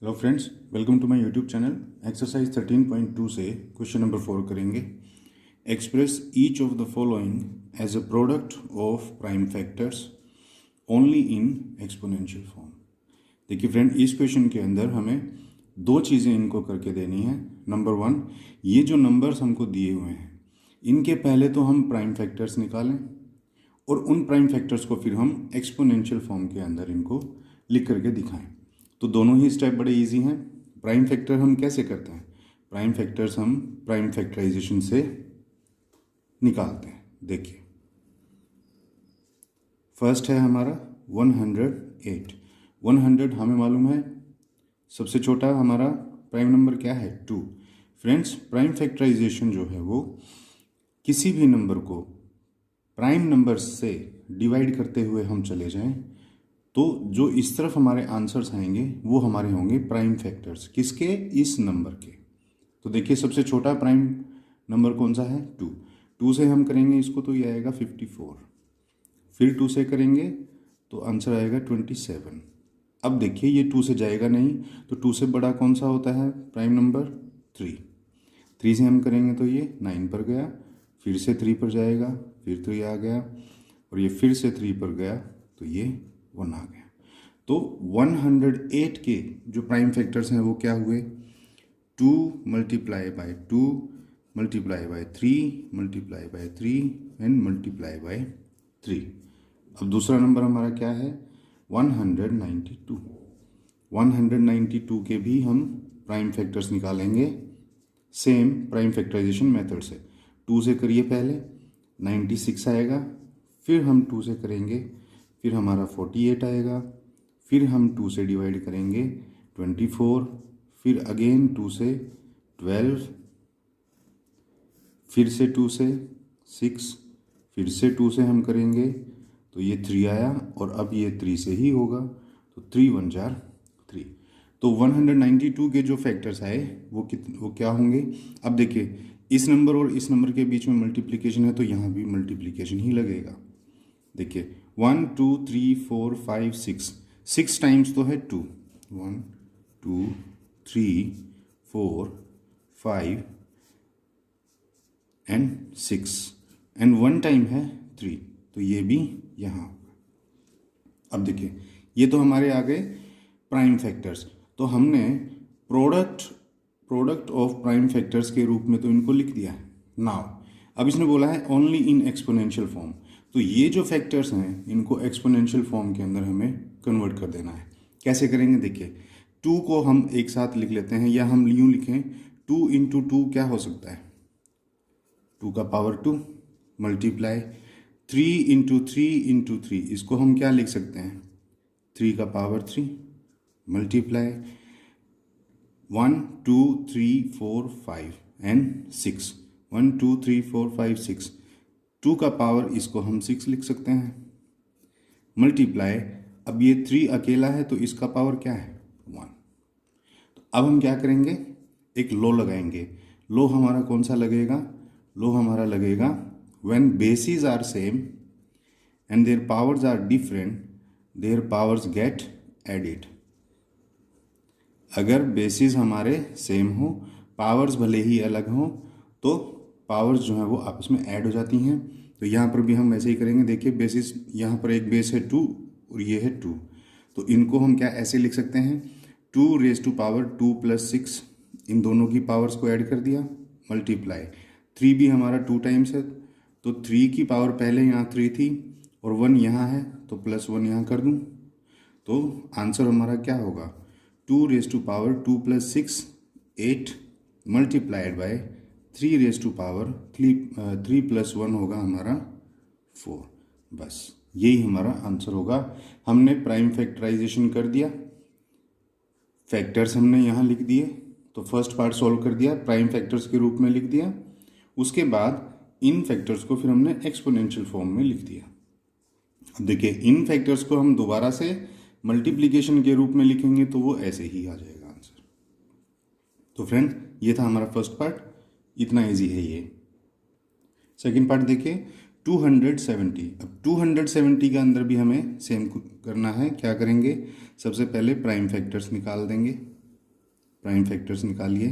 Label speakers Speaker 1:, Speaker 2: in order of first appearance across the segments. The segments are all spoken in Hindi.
Speaker 1: Hello friends, welcome to my YouTube channel. Exercise 13.2 से क्वेश्चन नंबर 4 करेंगे। Express each of the following as a product of prime factors only in exponential form. देखिए फ्रेंड, इस क्वेश्चन के अंदर हमें दो चीज़ें इनको करके देनी है। नंबर वन, ये जो नंबर्स हमको दिए हुए हैं इनके पहले तो हम प्राइम फैक्टर्स निकालें और उन प्राइम फैक्टर्स को फिर हम एक्सपोनेंशियल फॉर्म के अंदर इनको लिख करके दिखाएं। तो दोनों ही स्टेप बड़े इजी हैं। प्राइम फैक्टर हम कैसे करते हैं? प्राइम फैक्टर्स हम प्राइम फैक्टराइजेशन से निकालते हैं। देखिए, फर्स्ट है हमारा 108। 100 हमें मालूम है, सबसे छोटा हमारा प्राइम नंबर क्या है? 2। फ्रेंड्स, प्राइम फैक्टराइजेशन जो है वो किसी भी नंबर को प्राइम नंबर से डिवाइड करते हुए हम चले जाएं तो जो इस तरफ हमारे आंसर्स आएंगे वो हमारे होंगे प्राइम फैक्टर्स। किसके? इस नंबर के। तो देखिए, सबसे छोटा प्राइम नंबर कौन सा है? 2। 2 से हम करेंगे इसको तो ये आएगा 54। फिर 2 से करेंगे तो आंसर आएगा 27। अब देखिए, ये 2 से जाएगा नहीं, तो 2 से बड़ा कौन सा होता है प्राइम नंबर? 3। 3 से हम करेंगे तो ये 9 पर गया, फिर से 3 पर जाएगा, फिर 3 आ गया, और ये फिर से 3 पर गया तो ये 1 आ गया। तो 108 के जो प्राइम फैक्टर्स हैं वो क्या हुए? 2 multiply bye 2 multiply by 3 multiply by 3 and multiply by 3। अब दूसरा नंबर हमारा क्या है? 192। 192 के भी हम प्राइम फैक्टर्स निकालेंगे सेम प्राइम फैक्टराइजेशन मेथड से। 2 से करिए पहले, 96 आएगा, फिर हम 2 से करेंगे, फिर हमारा 48 आएगा, फिर हम 2 से डिवाइड करेंगे 24, फिर अगेन 2 से 12, फिर से 2 से 6, फिर से 2 से हम करेंगे तो ये 3 आया, और अब ये 3 से ही होगा तो 3 1 जार 3। तो 192 के जो फैक्टर्स आए वो क्या होंगे? अब देखिए, इस नंबर और इस नंबर के बीच में मल्टीप्लिकेशन है तो यहाँ भी मल्टीप्लिकेशन ही लगेगा। देखिए, 1 2 3 4 5 6, 6 टाइम्स तो है 2। 1 2 3 4 5 एंड 6, एंड 1 टाइम है 3, तो ये भी यहाँ होगा। अब देखिए, ये तो हमारे आ गए प्राइम फैक्टर्स। तो हमने प्रोडक्ट ऑफ प्राइम फैक्टर्स के रूप में तो इनको लिख दिया है। नाउ अब इसने बोला है ओनली इन एक्सपोनेंशियल फॉर्म, तो ये जो फैक्टर्स हैं इनको एक्सपोनेंशियल फॉर्म के अंदर हमें कन्वर्ट कर देना है। कैसे करेंगे? देखिए, 2 को हम एक साथ लिख लेते हैं, या हम यूँ लिखें 2 इंटू 2 क्या हो सकता है? 2 का पावर 2 मल्टीप्लाई 3 इंटू 3 इंटू 3, इसको हम क्या लिख सकते हैं? 3 का पावर 3 मल्टीप्लाई 1 2 3 4 5 एंड 6, 1 2 3 4 5 6, 2 का पावर इसको हम 6 लिख सकते हैं, मल्टीप्लाई, अब ये 3 अकेला है तो इसका पावर क्या है? 1। तो अब हम क्या करेंगे? एक लो लगाएंगे। लो हमारा कौन सा लगेगा? लो हमारा लगेगा when basis are same and their powers are different, their powers get added. अगर बेसिस हमारे सेम हो, पावर्स भले ही अलग हों, तो पावर्स जो है वो आपस में ऐड हो जाती हैं। तो यहाँ पर भी हम वैसे ही करेंगे। देखिए, बेसिस यहाँ पर एक बेस है 2 और ये है 2, तो इनको हम क्या ऐसे लिख सकते हैं? 2 रेज टू पावर 2 प्लस 6, इन दोनों की पावर्स को ऐड कर दिया, मल्टीप्लाई 3 भी हमारा 2 टाइम्स है, तो 3 की पावर पहले यहाँ 3 थी और 1 यहाँ है तो प्लस 1 यहाँ कर दूँ, तो आंसर हमारा क्या होगा? 2 raise to power 2 plus 6 8 multiplied by 3 raise to power 3 plus 1 होगा हमारा 4। बस यही हमारा आंसर होगा। हमने प्राइम फैक्टराइजेशन कर दिया, फैक्टर्स हमने यहाँ लिख दिए, तो फर्स्ट पार्ट सॉल्व कर दिया, प्राइम फैक्टर्स के रूप में लिख दिया। उसके बाद इन फैक्टर्स को फिर हमने एक्सपोनेंशियल फॉर्म में लिख दिया। अब देखिए, इन फैक्टर्स को हम दोबारा से मल्टीप्लिकेशन के रूप में लिखेंगे तो वो ऐसे ही आ जाएगा आंसर। तो फ्रेंड, ये था हमारा फर्स्ट पार्ट, इतना इजी है ये। सेकंड पार्ट देखिए, 270। अब 270 के अंदर भी हमें सेम करना है। क्या करेंगे? सबसे पहले प्राइम फैक्टर्स निकाल देंगे। प्राइम फैक्टर्स निकालिए।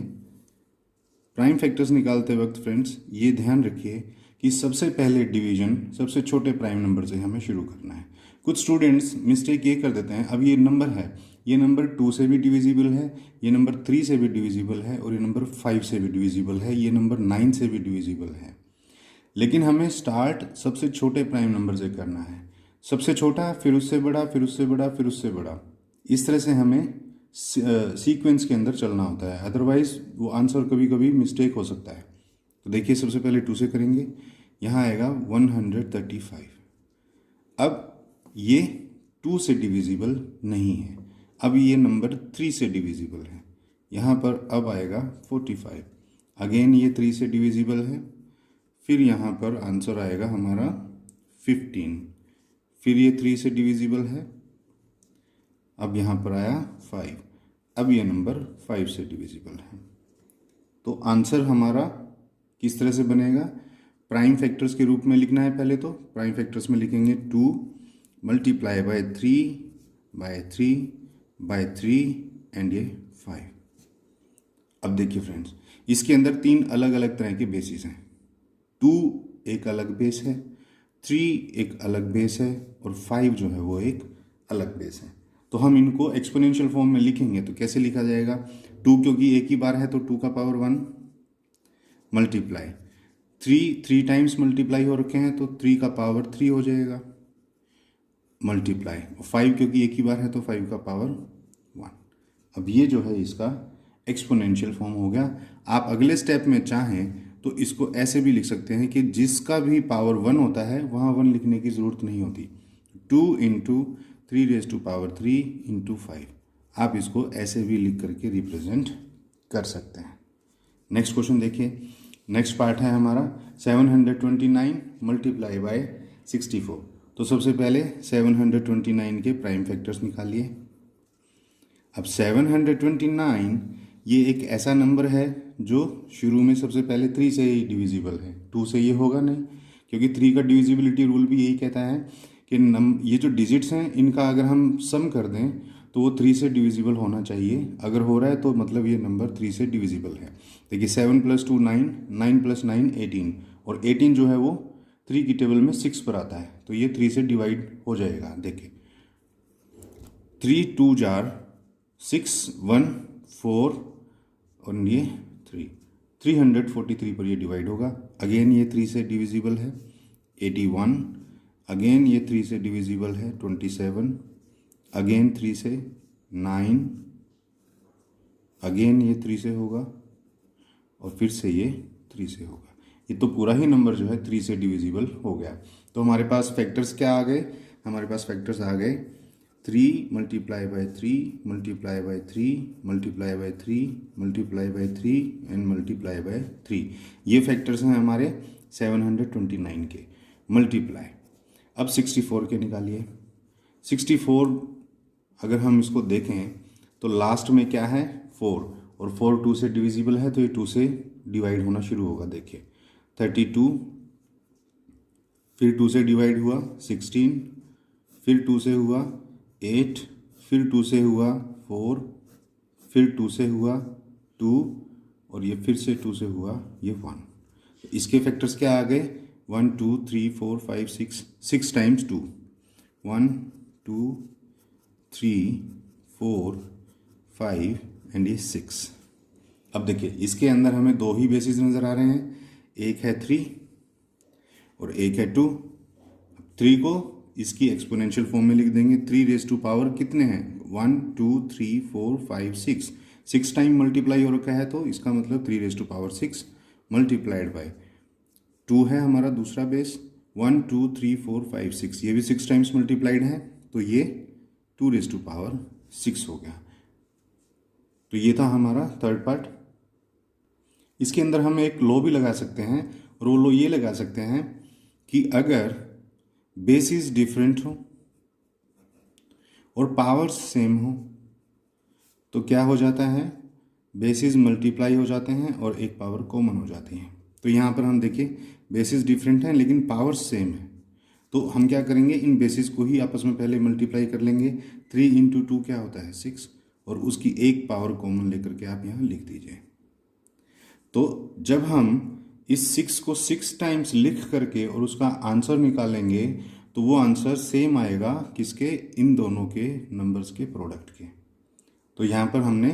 Speaker 1: प्राइम फैक्टर्स निकालते वक्त फ्रेंड्स ये ध्यान रखिए कि सबसे पहले डिवीजन सबसे छोटे प्राइम नंबर से हमें शुरू करना है। कुछ स्टूडेंट्स मिस्टेक ये कर देते हैं, अब ये नंबर है, ये नंबर 2 से भी डिविजिबल है, ये नंबर 3 से भी डिविजिबल है, और ये नंबर 5 से भी डिविजिबल है, ये नंबर 9 से भी डिविजिबल है। लेकिन हमें स्टार्ट सबसे छोटे प्राइम नंबर से करना है। सबसे छोटा, फिर उससे बड़ा, फिर उससे बड़ा, फिर उससे बड़ा। इस तरह से हमें सीक्वेंस के अंदर चलना होता है, अदरवाइज वो आंसर कभी कभी मिस्टेक हो सकता है। तो देखिए सबसे पहले 2 से करेंगे, यहाँ आएगा 135। अब ये 2 से डिविजिबल नहीं है, अब ये नंबर 3 से डिविजिबल है, यहाँ पर अब आएगा 45। अगेन ये 3 से डिविजिबल है, फिर यहाँ पर आंसर आएगा हमारा 15। फिर ये 3 से डिविजिबल है, अब यहाँ पर आया 5, अब ये नंबर 5 से डिविजिबल है। तो आंसर हमारा किस तरह से बनेगा, प्राइम फैक्टर्स के रूप में लिखना है। पहले तो प्राइम फैक्टर्स में लिखेंगे 2 multiply by 3 by 3 by 3 and ये 5। अब देखिए फ्रेंड्स, इसके अंदर 3 अलग अलग तरह के बेसिस हैं। 2 एक अलग बेस है, 3 एक अलग बेस है, और 5 जो है वो एक अलग बेस है। तो हम इनको एक्सपोनेंशियल फॉर्म में लिखेंगे तो कैसे लिखा जाएगा, 2 क्योंकि एक ही बार है तो 2 का पावर 1 मल्टीप्लाई 3 टाइम्स मल्टीप्लाई हो रखे हैं तो 3 का पावर 3 हो जाएगा मल्टीप्लाई, 5 क्योंकि एक ही बार है तो 5 का पावर 1। अब ये जो है इसका एक्सपोनेंशियल फॉर्म हो गया। आप अगले स्टेप में चाहें तो इसको ऐसे भी लिख सकते हैं कि जिसका भी पावर 1 होता है वहाँ 1 लिखने की ज़रूरत नहीं होती। 2 into 3 raise to power 3 into 5, आप इसको ऐसे भी लिख करके रिप्रेजेंट कर सकते हैं। नेक्स्ट क्वेश्चन देखिए, नेक्स्ट पार्ट है हमारा 729 मल्टीप्लाई बाय 64। तो सबसे पहले 729 के प्राइम फैक्टर्स निकालिए। अब 729 ये एक ऐसा नंबर है जो शुरू में सबसे पहले 3 से ही डिविजिबल है, 2 से ये होगा नहीं, क्योंकि 3 का डिविजिबिलिटी रूल भी यही कहता है कि ये जो डिजिट्स हैं इनका अगर हम सम कर दें तो वो 3 से डिविजिबल होना चाहिए। अगर हो रहा है तो मतलब ये नंबर 3 से डिविजिबल है। देखिए 7 + 2 9, 9 + 9 18, और 18 जो है वो 3 की टेबल में 6 पर आता है, तो ये 3 से डिवाइड हो जाएगा। देखिए 3 2 जार 6 1 4 और ये 3, 343 पर ये डिवाइड होगा। अगेन ये 3 से डिविजिबल है 81, अगेन ये 3 से डिविजिबल है 27, अगेन 3 से 9, अगेन ये 3 से होगा, और फिर से ये 3 से होगा। ये तो पूरा ही नंबर जो है 3 से डिविजिबल हो गया। तो हमारे पास फैक्टर्स क्या आ गए, हमारे पास फैक्टर्स आ गए 3 multiply by 3 multiply by 3 multiply by 3 multiply by 3 and multiply by 3। ये फैक्टर्स हैं हमारे 729 के मल्टीप्लाई। अब 64 के निकालिए। 64 अगर हम इसको देखें तो लास्ट में क्या है 4, और 4 2 से डिविजिबल है तो ये 2 से डिवाइड होना शुरू होगा। देखिए 32, फिर 2 से डिवाइड हुआ 16, फिर 2 से हुआ 8, फिर 2 से हुआ 4, फिर 2 से हुआ 2, और ये फिर से 2 से हुआ ये 1। इसके फैक्टर्स क्या आ गए 1 2 3 4 5 6, 6 टाइम्स 2, 1 2 3 4 5 एंड ये 6। अब देखिए इसके अंदर हमें 2 ही बेसिस नज़र आ रहे हैं, एक है 3 और एक है 2। 3 को इसकी एक्सपोनेंशियल फॉर्म में लिख देंगे। 3 रेज़ टू पावर कितने हैं 1 2 3 4 5 6, 6 टाइम मल्टीप्लाई हो रखा है तो इसका मतलब 3 raise to power 6 multiplied by 2 है हमारा दूसरा बेस, 1 2 3 4 5 6, ये भी 6 टाइम्स मल्टीप्लाइड है तो ये 2 रेज़ टू पावर 6 हो गया। तो ये था हमारा थर्ड पार्ट। इसके अंदर हम एक लॉ भी लगा सकते हैं, और वो लॉ ये लगा सकते हैं कि अगर बेसिस डिफरेंट हो और पावर्स सेम हो तो क्या हो जाता है, बेसिस मल्टीप्लाई हो जाते हैं और एक पावर कॉमन हो जाती है। तो यहाँ पर हम देखिए बेसिस डिफरेंट हैं लेकिन पावर्स सेम है, तो हम क्या करेंगे इन बेसिस को ही आपस में पहले मल्टीप्लाई कर लेंगे। 3 × 2 क्या होता है 6, और उसकी एक पावर कॉमन लेकर के आप यहाँ लिख दीजिए। तो जब हम इस 6 को 6 टाइम्स लिख करके और उसका आंसर निकालेंगे तो वो आंसर सेम आएगा किसके, इन दोनों के नंबर्स के प्रोडक्ट के। तो यहाँ पर हमने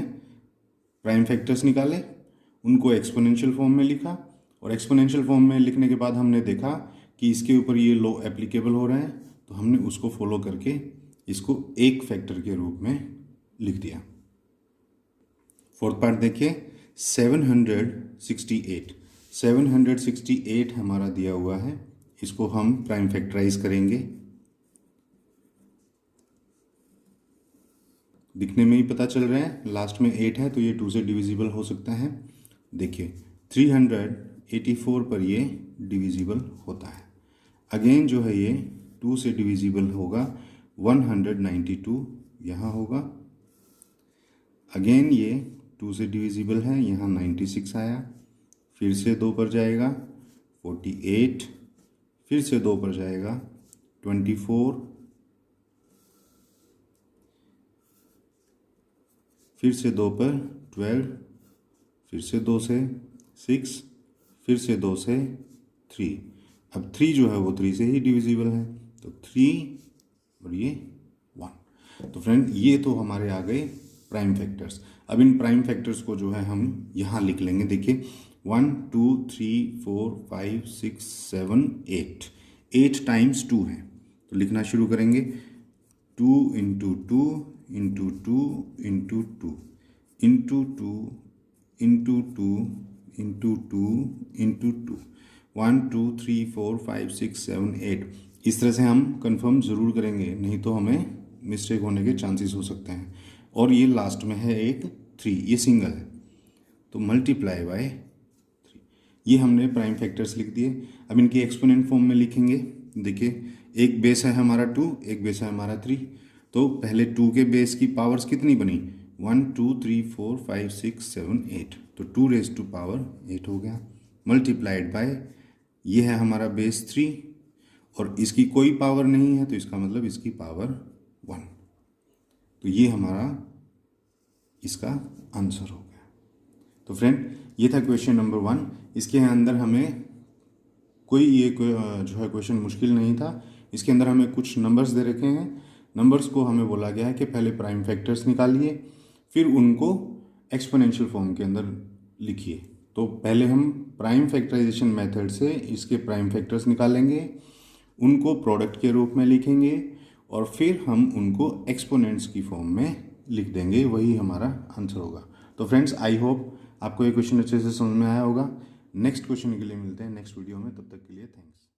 Speaker 1: प्राइम फैक्टर्स निकाले, उनको एक्सपोनेंशियल फॉर्म में लिखा, और एक्सपोनेंशियल फॉर्म में लिखने के बाद हमने देखा कि इसके ऊपर ये लॉ एप्लीकेबल हो रहा है, तो हमने उसको फॉलो करके इसको एक फैक्टर के रूप में लिख दिया। फोर्थ पार्ट देखिए, 768 हमारा दिया हुआ है, इसको हम प्राइम फैक्टराइज करेंगे। दिखने में ही पता चल रहा है, लास्ट में 8 है तो ये 2 से डिविजिबल हो सकता है। देखिए 384 पर ये डिविजिबल होता है। अगेन जो है ये 2 से डिविजिबल होगा, 192 यहाँ होगा। अगेन ये 2 से डिविजिबल है, यहाँ 96 आया, फिर से 2 पर जाएगा 48, फिर से 2 पर जाएगा 24, फिर से 2 पर 12, फिर से 2 से 6, फिर से 2 से 3। अब 3 जो है वो 3 से ही डिविजिबल है, तो 3 और ये 1। तो फ्रेंड ये तो हमारे आ गए प्राइम फैक्टर्स। अब इन प्राइम फैक्टर्स को जो है हम यहाँ लिख लेंगे। देखिए 1 2 3 4 5 6 7 8, 8 टाइम्स 2 है, तो लिखना शुरू करेंगे 2 into 2 into 2 into 2 into 2 into 2 into 2 into 2, 1 2 3 4 5 6 7 8। इस तरह से हम कंफर्म ज़रूर करेंगे, नहीं तो हमें मिस्टेक होने के चांसेस हो सकते हैं। और ये लास्ट में है एक 3, ये सिंगल है, तो मल्टीप्लाई बाय 3। ये हमने प्राइम फैक्टर्स लिख दिए। अब इनके एक्सपोनेंट फॉर्म में लिखेंगे। देखिए एक बेस है हमारा 2, एक बेस है हमारा 3, तो पहले 2 के बेस की पावर्स कितनी बनी, 1 2 3 4 5 6 7 8, तो 2 रेज़ टू पावर 8 हो गया, मल्टीप्लाइड बाय ये है हमारा बेस 3, और इसकी कोई पावर नहीं है तो इसका मतलब इसकी पावर 1। तो ये हमारा इसका आंसर हो गया। तो फ्रेंड ये था क्वेश्चन नंबर 1। इसके अंदर हमें जो है क्वेश्चन मुश्किल नहीं था। इसके अंदर हमें कुछ नंबर्स दे रखे हैं, नंबर्स को हमें बोला गया है कि पहले प्राइम फैक्टर्स निकालिए, फिर उनको एक्सपोनेंशियल फॉर्म के अंदर लिखिए। तो पहले हम प्राइम फैक्टराइजेशन मेथड से इसके प्राइम फैक्टर्स निकालेंगे, उनको प्रोडक्ट के रूप में लिखेंगे, और फिर हम उनको एक्सपोनेंट्स की फॉर्म में लिख देंगे, वही हमारा आंसर होगा। तो फ्रेंड्स आई होप आपको ये क्वेश्चन अच्छे से समझ में आया होगा। नेक्स्ट क्वेश्चन के लिए मिलते हैं नेक्स्ट वीडियो में, तब तक के लिए थैंक्स।